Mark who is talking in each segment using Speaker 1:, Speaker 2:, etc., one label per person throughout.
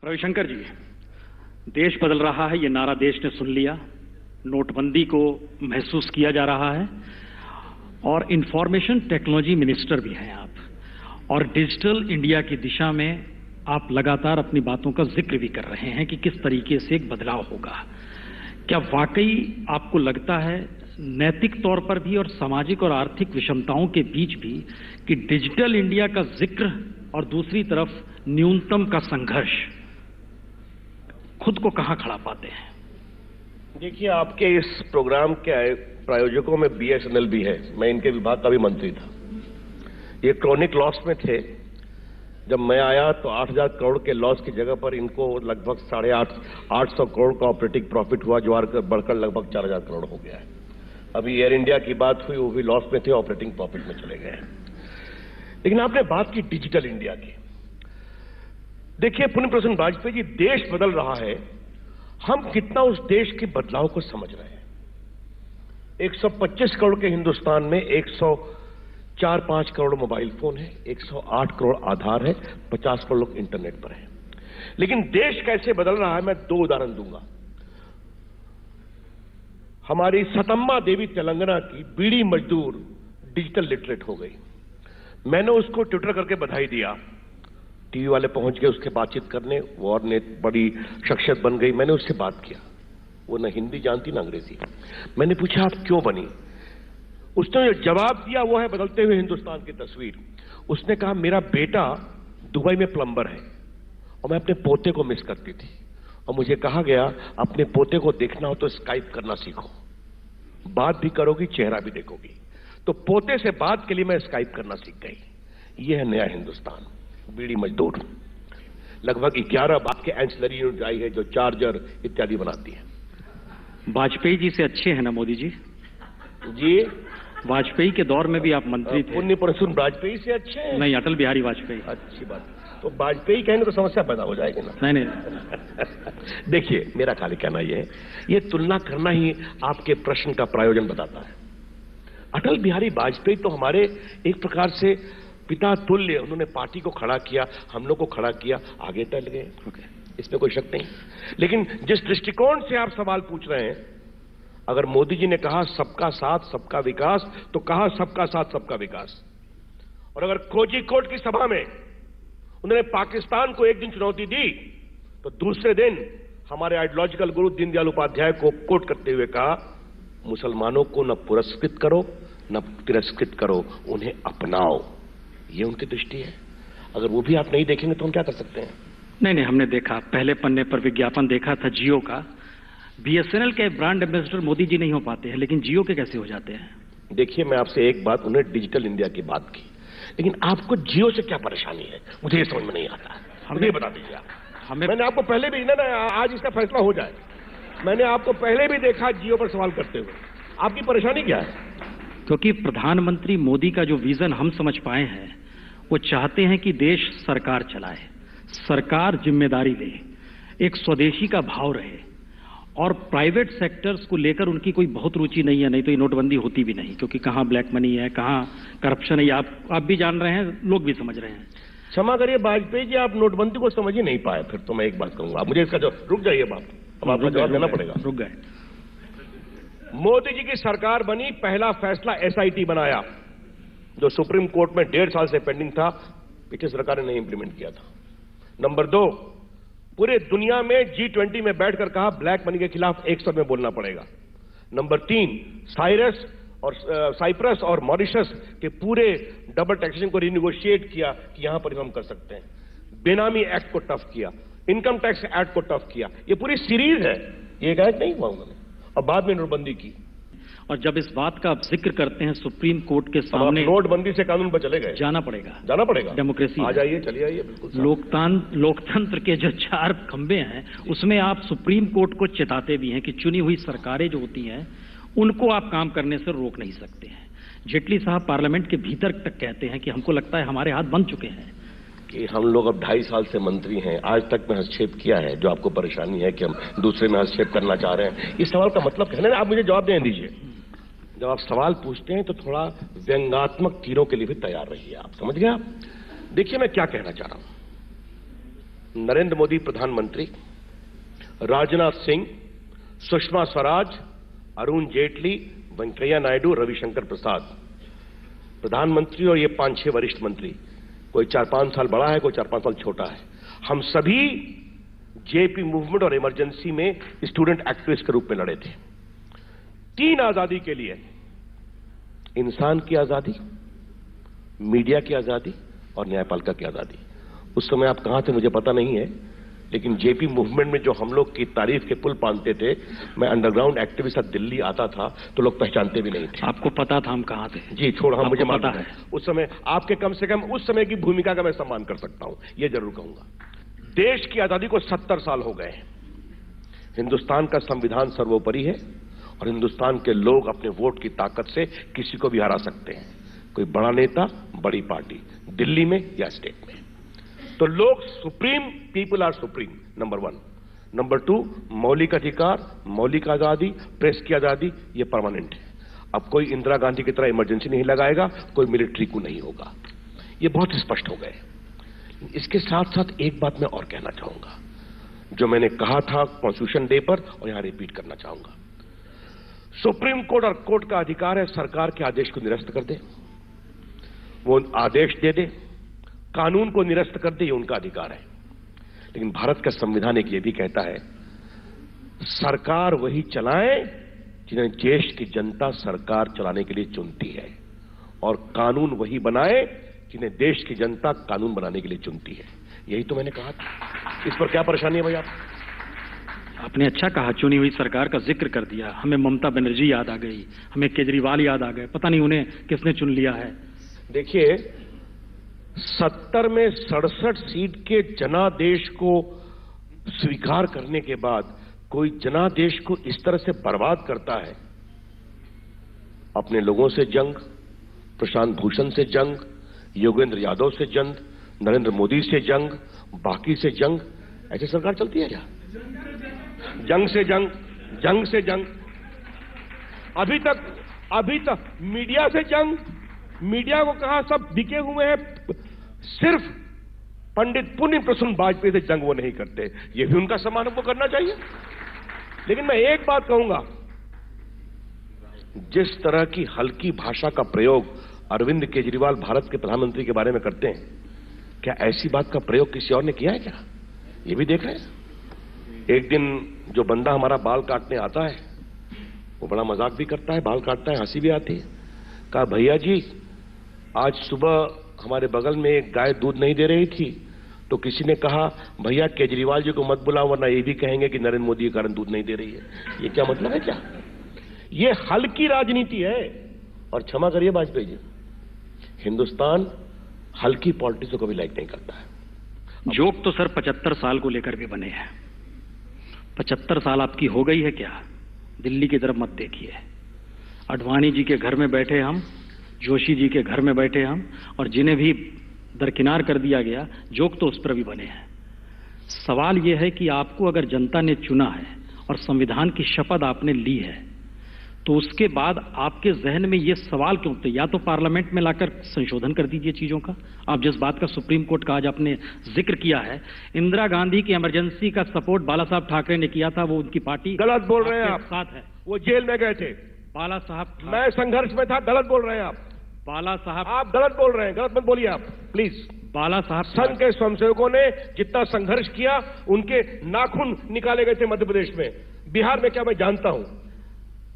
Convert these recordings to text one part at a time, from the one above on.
Speaker 1: रविशंकर जी, देश बदल रहा है, ये नारा देश ने सुन लिया। नोटबंदी को महसूस किया जा रहा है और इंफॉर्मेशन टेक्नोलॉजी मिनिस्टर भी हैं आप, और डिजिटल इंडिया की दिशा में आप लगातार अपनी बातों का जिक्र भी कर रहे हैं कि किस तरीके से एक बदलाव होगा। क्या वाकई आपको लगता है, नैतिक तौर पर भी और सामाजिक और आर्थिक विषमताओं के बीच भी, कि डिजिटल इंडिया का जिक्र और दूसरी तरफ न्यूनतम का संघर्ष खुद को कहां खड़ा पाते हैं?
Speaker 2: देखिए, आपके इस प्रोग्राम के प्रायोजकों में बीएसएनएल भी है। मैं इनके विभाग का भी मंत्री था। ये क्रॉनिक लॉस में थे। जब मैं आया तो 8,000 करोड़ के लॉस की जगह पर इनको लगभग 850 करोड़ का ऑपरेटिंग प्रॉफिट हुआ, जो बढ़कर लगभग 4,000 करोड़ हो गया है। अभी एयर इंडिया की बात हुई, वो भी लॉस में थे, ऑपरेटिंग प्रॉफिट में चले गए। लेकिन आपने बात की डिजिटल इंडिया की। देखिए पुण्य प्रसन्न वाजपेयी जी, देश बदल रहा है, हम कितना उस देश के बदलाव को समझ रहे हैं। 125 करोड़ के हिंदुस्तान में 104-5 करोड़ मोबाइल फोन है, 108 करोड़ आधार है, 50 करोड़ लोग इंटरनेट पर हैं। लेकिन देश कैसे बदल रहा है, मैं 2 उदाहरण दूंगा। हमारी सतम्मा देवी तेलंगाना की बीड़ी मजदूर डिजिटल लिटरेट हो गई। मैंने उसको ट्विटर करके बधाई दिया। टीवी वाले पहुंच गए उसके बातचीत करने, वो और ने बड़ी शख्सियत बन गई। मैंने उससे बात किया, वो न हिंदी जानती न अंग्रेजी। मैंने पूछा आप क्यों बनी? उसने जो जवाब दिया वो है बदलते हुए हिंदुस्तान की तस्वीर। उसने कहा मेरा बेटा दुबई में प्लम्बर है और मैं अपने पोते को मिस करती थी, और मुझे कहा गया अपने पोते को देखना हो तो स्काइप करना सीखो, बात भी करोगी चेहरा भी देखोगी। तो पोते से बात के लिए मैं स्काइप करना सीख गई। ये है नया हिंदुस्तान। बीड़ी मजदूर लगभग 11 बात के एंसिलरी यूनिट आई है जो चार्जर इत्यादि बनाती है।
Speaker 1: वाजपेयी जी से अच्छे हैं ना मोदी जी?
Speaker 2: जी,
Speaker 1: वाजपेयी के दौर में भी आप मंत्री थे।
Speaker 2: पुण्य प्रसन्न वाजपेयी से अच्छे हैं?
Speaker 1: नहीं, अटल बिहारी वाजपेयी।
Speaker 2: अच्छी बात। तो वाजपेयी कहेंगे तो समस्या पैदा हो जाएगी ना।
Speaker 1: नहीं
Speaker 2: देखिए, मेरा खाली कहना यह है, ये तुलना करना ही आपके प्रश्न का प्रायोजन बताता है। अटल बिहारी वाजपेयी तो हमारे एक प्रकार से पिता तुल्य, उन्होंने पार्टी को खड़ा किया, हम लोग को खड़ा किया, आगे टल गए। इसमें कोई शक नहीं। लेकिन जिस दृष्टिकोण से आप सवाल पूछ रहे हैं, अगर मोदी जी ने कहा सबका साथ सबका विकास, तो कहा सबका साथ सबका विकास। और अगर कोझिकोड की सभा में उन्होंने पाकिस्तान को एक दिन चुनौती दी, तो दूसरे दिन हमारे आइडियोलॉजिकल गुरु दीनदयाल उपाध्याय को कोट करते हुए कहा मुसलमानों को न पुरस्कृत करो न तिरस्कृत करो, उन्हें अपनाओ। ये उनकी दृष्टि है। अगर वो भी आप नहीं देखेंगे तो हम क्या कर सकते हैं?
Speaker 1: नहीं, हमने देखा, पहले पन्ने पर विज्ञापन देखा था जियो का। बीएसएनएल के ब्रांड एम्बेसडर मोदी जी नहीं हो पाते हैं, लेकिन जियो के कैसे हो जाते हैं?
Speaker 2: देखिए, मैं आपसे एक बात, उन्हें डिजिटल इंडिया की बात की, लेकिन आपको जियो से क्या परेशानी है, मुझे ये समझ में नहीं आता। हमें बता दीजिए आप। मैंने आपको पहले भी ना आज इसका फैसला हो जाए, मैंने आपको पहले भी देखा जियो पर सवाल करते हुए। आपकी परेशानी क्या है?
Speaker 1: क्योंकि प्रधानमंत्री मोदी का जो विजन हम समझ पाए हैं, वो चाहते हैं कि देश सरकार चलाए, सरकार जिम्मेदारी ले, एक स्वदेशी का भाव रहे, और प्राइवेट सेक्टर्स को लेकर उनकी कोई बहुत रुचि नहीं है। नहीं तो ये नोटबंदी होती भी नहीं, क्योंकि कहां ब्लैक मनी है, कहां करप्शन है, आप भी जान रहे हैं, लोग भी समझ रहे हैं।
Speaker 2: क्षमा करिए वाजपेयी जी, आप नोटबंदी को समझ ही नहीं पाए। फिर तो मैं एक बात कहूंगा, मुझे इसका जवाब, रुक जाइए बात, अब आपका जवाब देना पड़ेगा।
Speaker 1: रुक गए।
Speaker 2: मोदी जी की सरकार बनी, पहला फैसला एसआईटी बनाया, जो सुप्रीम कोर्ट में 1.5 साल से पेंडिंग था, पिछली सरकार ने नहीं इंप्लीमेंट किया था। नंबर 2, पूरे दुनिया में G20 में बैठकर कहा ब्लैक मनी के खिलाफ एक स्वर में बोलना पड़ेगा। नंबर 3, साइप्रस और मॉरिशस के पूरे डबल टैक्सेशन को रिनेगोशिएट किया कि यहां पर हम कर सकते हैं। बेनामी एक्ट को टफ किया, इनकम टैक्स एक्ट को टफ किया। ये पूरी सीरीज है, ये एक्ट नहीं हुआ उन्होंने, और बाद में नोटबंदी की।
Speaker 1: और जब इस बात का आप जिक्र करते हैं सुप्रीम कोर्ट के सामने,
Speaker 2: नोटबंदी से कानून पर चले गए। जाना पड़ेगा।
Speaker 1: डेमोक्रेसी
Speaker 2: आ जाइए, चलिए आइए, बिल्कुल।
Speaker 1: लोकतंत्र के जो 4 खंबे हैं, उसमें आप सुप्रीम कोर्ट को चेताते भी हैं कि चुनी हुई सरकारें जो होती हैं, उनको आप काम करने से रोक नहीं सकते हैं। जेटली साहब पार्लियामेंट के भीतर तक कहते हैं कि हमको लगता है हमारे हाथ बंध चुके हैं।
Speaker 2: कि हम लोग अब 2.5 साल से मंत्री हैं, आज तक में हस्तक्षेप किया है, जो आपको परेशानी है कि हम दूसरे में हस्तक्षेप करना चाह रहे हैं। इस सवाल का मतलब कहना है, आप मुझे जवाब देने दीजिए। जब आप सवाल पूछते हैं तो थोड़ा व्यंग्यात्मक तीरों के लिए भी तैयार रहिए। आप समझ गए? आप देखिए, मैं क्या कहना चाह रहा हूं। नरेंद्र मोदी प्रधानमंत्री, राजनाथ सिंह, सुषमा स्वराज, अरुण जेटली, वेंकैया नायडू, रविशंकर प्रसाद प्रधानमंत्री और ये 5-6 वरिष्ठ मंत्री, कोई 4-5 साल बड़ा है, कोई 4-5 साल छोटा है। हम सभी जेपी मूवमेंट और इमरजेंसी में स्टूडेंट एक्टिविस्ट के रूप में लड़े थे। 3 आजादी के लिए, इंसान की आजादी, मीडिया की आजादी और न्यायपालिका की आजादी। उस समय आप कहां थे मुझे पता नहीं है, लेकिन जेपी मूवमेंट में जो हम लोग की तारीफ के पुल बांधते थे, मैं अंडरग्राउंड एक्टिविस्ट दिल्ली आता था तो लोग पहचानते भी नहीं थे।
Speaker 1: आपको पता था हम कहां थे?
Speaker 2: जी छोड़, हम मुझे
Speaker 1: पता
Speaker 2: मालूम है उस समय आपके कम से कम उस समय की भूमिका का मैं सम्मान कर सकता हूं, यह जरूर कहूंगा। देश की आजादी को 70 साल हो गए। हिंदुस्तान का संविधान सर्वोपरि है और हिंदुस्तान के लोग अपने वोट की ताकत से किसी को भी हरा सकते हैं, कोई बड़ा नेता, बड़ी पार्टी, दिल्ली में या स्टेट में। तो लोग सुप्रीम, people are supreme, number 1। Number 2, मौलिक अधिकार, मौलिक आजादी, प्रेस की आजादी, ये परमानेंट है। अब कोई इंदिरा गांधी की तरह इमरजेंसी नहीं लगाएगा, कोई मिलिट्री को नहीं होगा, ये बहुत स्पष्ट हो गए। इसके साथ साथ एक बात मैं और कहना चाहूंगा, जो मैंने कहा था कॉन्स्टिट्यूशन डे पर और यहां रिपीट करना चाहूंगा। सुप्रीम कोर्ट और कोर्ट का अधिकार है सरकार के आदेश को निरस्त कर दे, वो आदेश दे दे, कानून को निरस्त कर दे, ये उनका अधिकार है। लेकिन भारत का संविधान एक ये भी कहता है, सरकार वही चलाए जिन्हें देश की जनता सरकार चलाने के लिए चुनती है, और कानून वही बनाए जिन्हें देश की जनता कानून बनाने के लिए चुनती है। यही तो मैंने कहा था। इस पर क्या परेशानी है भाई?
Speaker 1: आपने अच्छा कहा, चुनी हुई सरकार का जिक्र कर दिया। हमें ममता बनर्जी याद आ गई, हमें केजरीवाल याद आ गए, पता नहीं उन्हें किसने चुन लिया है।
Speaker 2: देखिए, 70 में 67 सीट के जनादेश को स्वीकार करने के बाद कोई जनादेश को इस तरह से बर्बाद करता है, अपने लोगों से जंग, प्रशांत भूषण से जंग, योगेंद्र यादव से जंग, नरेंद्र मोदी से जंग, बाकी से जंग, ऐसी सरकार चलती है क्या? जंग से जंग, जंग से जंग, अभी तक मीडिया से जंग, मीडिया को कहा सब बिके हुए हैं, सिर्फ पंडित पुण्य प्रसून वाजपेयी से जंग वो नहीं करते, ये भी उनका सम्मान हमको करना चाहिए। लेकिन मैं एक बात कहूंगा, जिस तरह की हल्की भाषा का प्रयोग अरविंद केजरीवाल भारत के प्रधानमंत्री के बारे में करते हैं, क्या ऐसी बात का प्रयोग किसी और ने किया है क्या? ये भी देख रहे हैं। एक दिन जो बंदा हमारा बाल काटने आता है, वो बड़ा मजाक भी करता है, बाल काटता है, हंसी भी आती है। कहा, भैया जी आज सुबह हमारे बगल में एक गाय दूध नहीं दे रही थी, तो किसी ने कहा, भैया केजरीवाल जी को मत बुलाओ वरना ये भी कहेंगे कि नरेंद्र मोदी के कारण दूध नहीं दे रही है। ये क्या मतलब है? क्या ये हल्की राजनीति है? और क्षमा करिए वाजपेयी जी, हिंदुस्तान हल्की पॉलिटिक्स को कभी लाइक नहीं करता है।
Speaker 1: जोक तो सर 75 साल को लेकर भी बने हैं। 75 साल आपकी हो गई है क्या? दिल्ली की तरफ मत देखिए। अडवाणी जी के घर में बैठे हम, जोशी जी के घर में बैठे हम, और जिन्हें भी दरकिनार कर दिया गया, जोक तो उस पर भी बने हैं। सवाल यह है कि आपको अगर जनता ने चुना है और संविधान की शपथ आपने ली है, तो उसके बाद आपके जहन में यह सवाल क्यों उठते? या तो पार्लियामेंट में लाकर संशोधन कर दीजिए चीजों का। आप जिस बात का सुप्रीम कोर्ट का आज आपने जिक्र किया है, इंदिरा गांधी की इमरजेंसी का सपोर्ट बाला साहब ठाकरे ने किया था, वो उनकी पार्टी
Speaker 2: गलत बोल रहे हैं आप।
Speaker 1: साथ है,
Speaker 2: वो जेल में गए थे।
Speaker 1: बाला साहब,
Speaker 2: मैं संघर्ष में था, गलत बोल रहे हैं आप।
Speaker 1: बाला साहब,
Speaker 2: आप गलत बोल रहे हैं, गलत मत बोलिए आप प्लीज।
Speaker 1: बाला साहब,
Speaker 2: संघ के स्वयंसेवकों ने जितना संघर्ष किया, उनके नाखून निकाले गए थे मध्य प्रदेश में, बिहार में क्या मैं जानता हूं।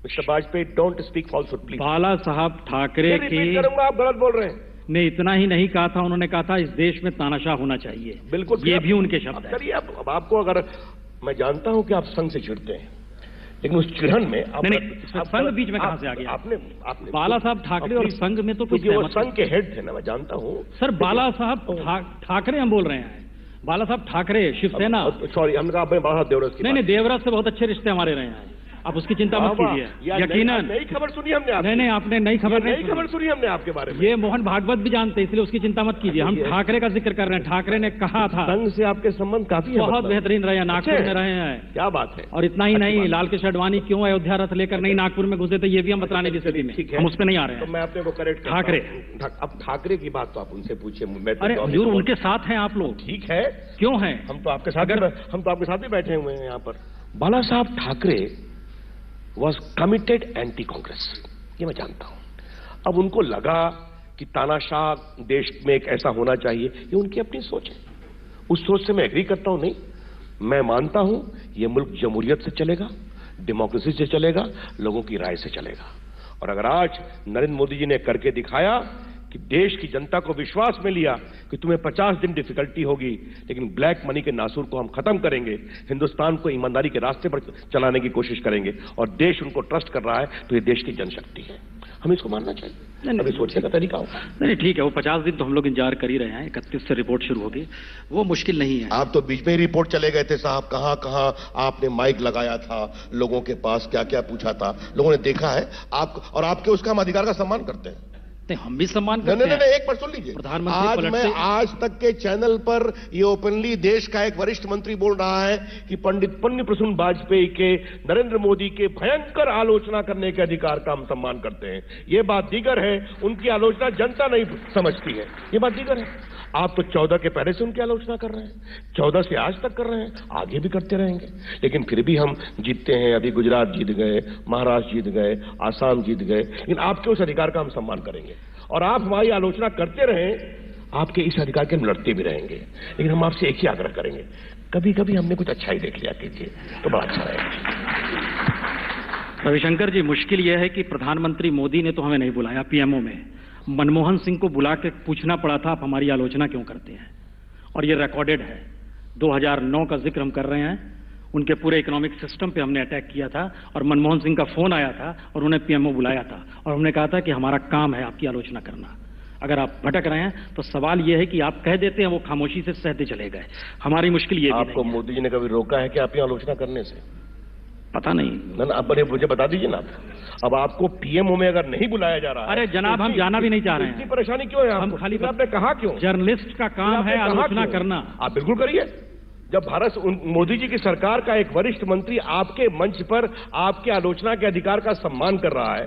Speaker 2: Mister Vajpayee, don't speak falsehood please.
Speaker 1: Bala Saheb Thackeray
Speaker 2: repeat करूंगा, आप गलत बोल रहे हैं।
Speaker 1: ने इतना ही नहीं कहा था, उन्होंने कहा था इस देश में तानाशाह होना चाहिए।
Speaker 2: बिल्कुल,
Speaker 1: ये भी उनके शब्द हैं।
Speaker 2: करिए अब आपको, अगर मैं जानता हूं कि आप संघ से चिढ़ते हैं, लेकिन उस चिढ़न में
Speaker 1: संघ बीच में कहां से आ गया?
Speaker 2: आपने
Speaker 1: बाला साहब ठाकरे और संघ में तो कुछ
Speaker 2: वो संघ के हेड थे ना, मैं जानता हूं
Speaker 1: सर। बाला साहब ठाकरे हम बोल रहे हैं, बाला साहब ठाकरे शिवसेना।
Speaker 2: सॉरी, हमने कहा बाला देवरस की।
Speaker 1: नहीं, देवरस से बहुत अच्छे रिश्ते हमारे रहे हैं। आप उसकी चिंता मत कीजिए। यकीनन
Speaker 2: नई खबर सुनी हमने आपकी।
Speaker 1: नहीं, आपने नई खबर नहीं,
Speaker 2: नई खबर सुनी हमने आपके बारे में।
Speaker 1: ये मोहन भागवत भी जानते हैं, इसलिए उसकी चिंता मत कीजिए। हम ठाकरे का जिक्र कर रहे हैं। ठाकरे ने कहा था,
Speaker 2: संघ से आपके संबंध काफी
Speaker 1: बहुत बेहतरीन रहे हैं, नागपुर में रहे हैं।
Speaker 2: क्या बात है।
Speaker 1: और इतना ही नहीं, लाल कृष्ण आडवाणी क्यों अयोध्या रथ लेकर नहीं नागपुर में घुसे थे, ये भी हम बतलाने की स्थिति में, हम उस पर नहीं आ रहे हैं।
Speaker 2: तो मैं अपने को करेक्ट
Speaker 1: ठाकरे,
Speaker 2: अब ठाकरे की बात तो आप उनसे पूछिए।
Speaker 1: अरे हजूर, उनके साथ हैं आप लोग।
Speaker 2: ठीक है,
Speaker 1: क्यों हैं?
Speaker 2: हम तो आपके साथ ही बैठे हुए हैं यहाँ पर। बाला Saheb Thackeray was committed anti Congress, ये मैं जानता हूं। अब उनको लगा कि तानाशाह देश में एक ऐसा होना चाहिए, ये उनकी अपनी सोच है। उस सोच से मैं एग्री करता हूं। नहीं, मैं मानता हूं ये मुल्क जमहूरियत से चलेगा, डेमोक्रेसी से चलेगा, लोगों की राय से चलेगा। और अगर आज नरेंद्र मोदी जी ने करके दिखाया कि देश की जनता को विश्वास में लिया कि तुम्हें 50 दिन डिफिकल्टी होगी, लेकिन ब्लैक मनी के नासूर को हम खत्म करेंगे, हिंदुस्तान को ईमानदारी के रास्ते पर चलाने की कोशिश करेंगे, और देश उनको ट्रस्ट कर रहा है, तो ये देश की जनशक्ति है, हमें इसको मानना चाहिए। अभी सोचने का तरीका होगा।
Speaker 1: नहीं, ठीक है, वो 50 दिन तो हम लोग इंतजार कर ही रहे हैं। 31 से रिपोर्ट शुरू होगी, वो मुश्किल नहीं है।
Speaker 3: आप तो बीच में ही रिपोर्ट चले गए थे साहब। कहां कहां आपने माइक लगाया था, लोगों के पास क्या क्या पूछा था, लोगों ने देखा है। आप और आपके उसका हम अधिकार का सम्मान करते हैं।
Speaker 1: हम भी सम्मान करते हैं।
Speaker 3: नहीं, एक बार सुन लीजिए।
Speaker 1: प्रधानमंत्री
Speaker 3: आज मैं आज तक के चैनल पर ये ओपनली देश का एक वरिष्ठ मंत्री बोल रहा है
Speaker 2: कि पंडित पुण्य प्रसून वाजपेयी के, नरेंद्र मोदी के भयंकर आलोचना करने के अधिकार का हम सम्मान करते हैं। ये बात दीगर है, उनकी आलोचना जनता नहीं समझती है, ये बात दीगर है। आप तो 14 के पहले से उनकी आलोचना कर रहे हैं, 14 से आज तक कर रहे हैं, आगे भी करते रहेंगे। लेकिन फिर भी हम जीतते हैं। अभी गुजरात जीत गए, महाराष्ट्र जीत गए, आसाम जीत गए, लेकिन आपके उस अधिकार का हम सम्मान करेंगे। और आप हमारी आलोचना करते रहें, आपके इस अधिकार के हम लड़ते भी रहेंगे। लेकिन हम आपसे एक ही आग्रह करेंगे, कभी कभी हमने कुछ अच्छा ही देख लिया कीजिए तो बड़ा अच्छा रहेगा।
Speaker 1: रविशंकर जी, मुश्किल यह है कि प्रधानमंत्री मोदी ने तो हमें नहीं बुलाया पीएमओ में, मनमोहन सिंह को बुला के पूछना पड़ा था आप हमारी आलोचना क्यों करते हैं, और ये रिकॉर्डेड है। 2009 का जिक्र हम कर रहे हैं, उनके पूरे इकोनॉमिक सिस्टम पे हमने अटैक किया था, और मनमोहन सिंह का फोन आया था और उन्हें पीएमओ बुलाया था, और हमने कहा था कि हमारा काम है आपकी आलोचना करना। अगर आप भटक रहे हैं तो सवाल यह है कि आप कह देते हैं, वो खामोशी से सहते चले गए। हमारी मुश्किल ये
Speaker 2: आपको मोदी जी ने कभी रोका है कि आपकी आलोचना करने से?
Speaker 1: पता नहीं
Speaker 2: ना, आप मुझे बता दीजिए ना। अब आपको पीएमओ में अगर नहीं बुलाया जा रहा है,
Speaker 1: अरे जनाब, हम जाना भी नहीं चाह रहे हैं।
Speaker 2: इतनी परेशानी क्यों है?
Speaker 1: हम खाली,
Speaker 2: आपने कहा क्यों?
Speaker 1: जर्नलिस्ट का काम है आलोचना करना।
Speaker 2: आप बिल्कुल करिए। जब मोदी जी की सरकार का एक वरिष्ठ मंत्री आपके मंच पर आपके आलोचना के अधिकार का सम्मान कर रहा है,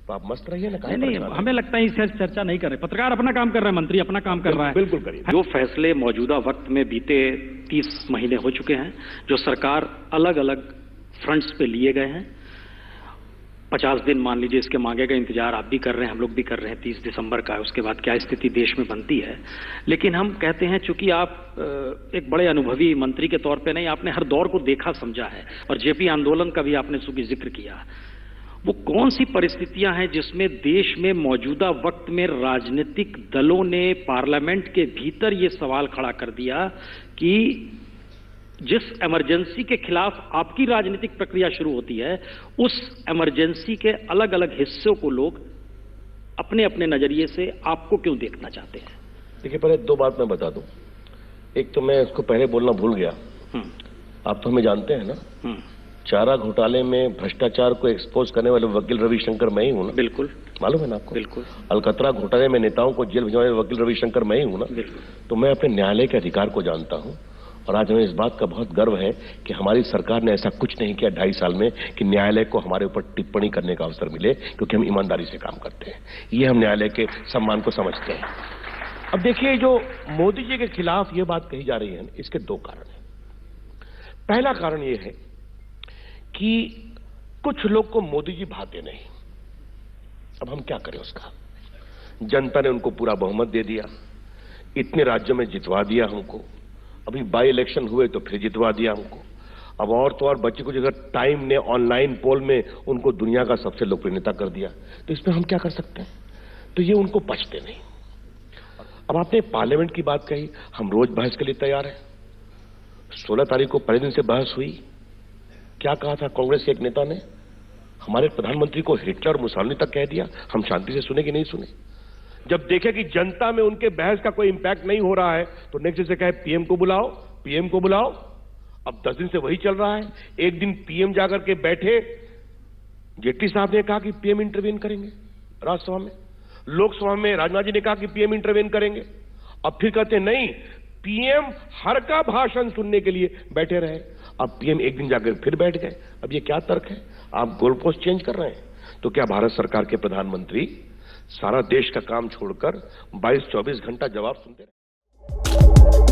Speaker 2: तो आप मस्त रहिए ना।
Speaker 1: नहीं, हमें लगता है इससे चर्चा नहीं कर रहे। पत्रकार अपना काम कर रहा है, मंत्री अपना काम कर रहा है।
Speaker 2: बिल्कुल करिए।
Speaker 1: जो फैसले मौजूदा वक्त में बीते 30 महीने हो चुके हैं, जो सरकार अलग अलग फ्रंट्स पे लिए गए हैं, 50 दिन मान लीजिए इसके मांगे का इंतजार आप भी कर रहे हैं, हम लोग भी कर रहे हैं। 30 दिसंबर का, उसके बाद क्या स्थिति देश में बनती है। लेकिन हम कहते हैं, चूंकि आप एक बड़े अनुभवी मंत्री के तौर पे नहीं, आपने हर दौर को देखा समझा है, और जेपी आंदोलन का भी आपने चूंकि जिक्र किया, वो कौन सी परिस्थितियां हैं जिसमें देश में मौजूदा वक्त में राजनीतिक दलों ने पार्लियामेंट के भीतर ये सवाल खड़ा कर दिया कि जिस इमरजेंसी के खिलाफ आपकी राजनीतिक प्रक्रिया शुरू होती है, उस इमरजेंसी के अलग अलग हिस्सों को लोग अपने अपने नजरिए से आपको क्यों देखना चाहते हैं?
Speaker 2: देखिए, पहले दो बात मैं बता दूं। एक तो मैं इसको पहले बोलना भूल गया। आप तो हमें जानते हैं ना, चारा घोटाले में भ्रष्टाचार को एक्सपोज करने वाले वकील रविशंकर मैं ही हूं ना।
Speaker 1: बिल्कुल
Speaker 2: मालूम है ना आपको?
Speaker 1: बिल्कुल।
Speaker 2: अलकतरा घोटाले में नेताओं को जेल भिजवाने वाले वकील रविशंकर मैं ही हूं ना।
Speaker 1: बिल्कुल।
Speaker 2: तो मैं अपने न्यायालय के अधिकार को जानता हूं, और आज हमें इस बात का बहुत गर्व है कि हमारी सरकार ने ऐसा कुछ नहीं किया 2.5 साल में कि न्यायालय को हमारे ऊपर टिप्पणी करने का अवसर मिले, क्योंकि हम ईमानदारी से काम करते हैं। ये हम न्यायालय के सम्मान को समझते हैं। अब देखिए, जो मोदी जी के खिलाफ ये बात कही जा रही है, इसके दो कारण हैं। पहला कारण ये है कि कुछ लोग को मोदी जी भाते नहीं। अब हम क्या करें उसका? जनता ने उनको पूरा बहुमत दे दिया, इतने राज्यों में जितवा दिया हमको, अभी बाई इलेक्शन हुए तो फिर जितवा दिया हमको। अब और तो और बच्चे को जगह टाइम ने ऑनलाइन पोल में उनको दुनिया का सबसे लोकप्रिय नेता कर दिया, तो इसमें हम क्या कर सकते हैं? तो ये उनको बचते नहीं। अब आपने पार्लियामेंट की बात कही, हम रोज बहस के लिए तैयार हैं। 16 तारीख को पहले दिन से बहस हुई। क्या कहा था कांग्रेस के एक नेता ने? हमारे प्रधानमंत्री को हिटलर और मुसोलिनी तक कह दिया। हम शांति से सुने कि नहीं सुने? जब देखे कि जनता में उनके बहस का कोई इंपैक्ट नहीं हो रहा है, तो नेक्स्ट से कहे पीएम को बुलाओ, पीएम को बुलाओ। अब 10 दिन से वही चल रहा है। एक दिन पीएम जाकर के बैठे जेटली साहब ने कहा कि पीएम इंटरवेन करेंगे राज्यसभा में, लोकसभा में राजनाथ जी ने कहा कि पीएम इंटरवेन करेंगे। अब फिर कहते हैं नहीं, पीएम हर का भाषण सुनने के लिए बैठे रहे। अब पीएम एक दिन जाकर फिर बैठ गए। अब ये क्या तर्क है? आप गोल पोस्ट चेंज कर रहे हैं। तो क्या भारत सरकार के प्रधानमंत्री सारा देश का काम छोड़कर 22-24 घंटा जवाब सुनते रहे?